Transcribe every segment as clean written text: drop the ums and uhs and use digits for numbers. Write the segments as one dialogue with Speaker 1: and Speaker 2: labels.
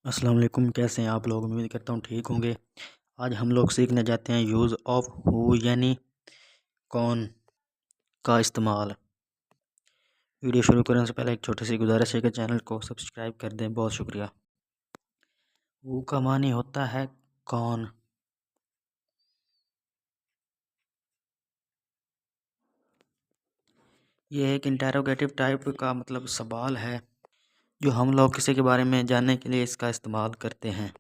Speaker 1: अस्सलाम वालेकुम। कैसे हैं आप लोग? उम्मीद करता हूँ ठीक होंगे। आज हम लोग सीखने जाते हैं यूज़ ऑफ हु यानी कौन का इस्तेमाल। वीडियो शुरू करने से पहले एक छोटी सी गुजारिश है कि चैनल को सब्सक्राइब कर दें। बहुत शुक्रिया। हु का मानी होता है कौन। ये एक इंटेरोगेटिव टाइप का मतलब सवाल है जो हम लोग किसी के बारे में जानने के लिए इसका इस्तेमाल करते हैं।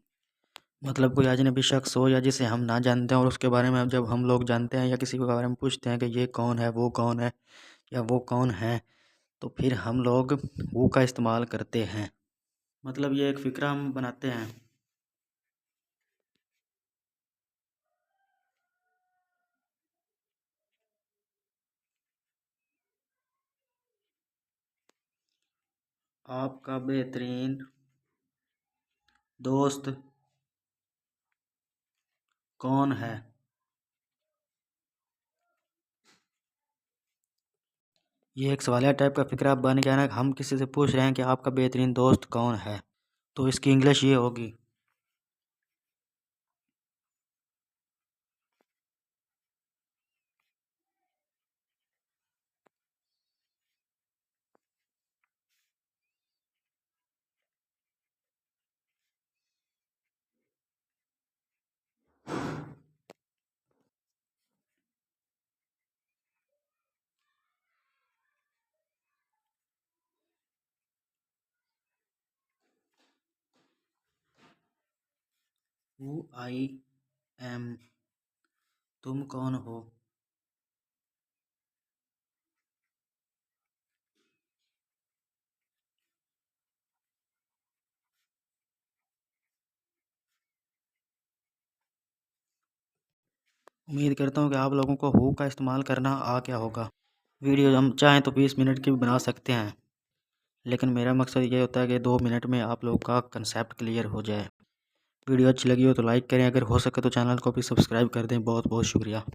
Speaker 1: मतलब कोई अजनबी शख्स हो या जिसे हम ना जानते हैं और उसके बारे में जब हम लोग जानते हैं या किसी के बारे में पूछते हैं कि ये कौन है, वो कौन है या वो कौन है, तो फिर हम लोग हु का इस्तेमाल करते हैं। मतलब ये एक फ़िक्रा हम बनाते हैं। आपका बेहतरीन दोस्त कौन है? ये एक सवालिया टाइप का फ़िक्रा बन गया ना। हम किसी से पूछ रहे हैं कि आपका बेहतरीन दोस्त कौन है, तो इसकी इंग्लिश ये होगी। हु आई एम, तुम कौन हो। उम्मीद करता हूँ कि आप लोगों को हु का इस्तेमाल करना आ गया होगा। वीडियो हम चाहें तो 20 मिनट की भी बना सकते हैं, लेकिन मेरा मकसद ये होता है कि 2 मिनट में आप लोगों का कंसेप्ट क्लियर हो जाए। वीडियो अच्छी लगी हो तो लाइक करें, अगर हो सके तो चैनल को भी सब्सक्राइब कर दें। बहुत बहुत शुक्रिया।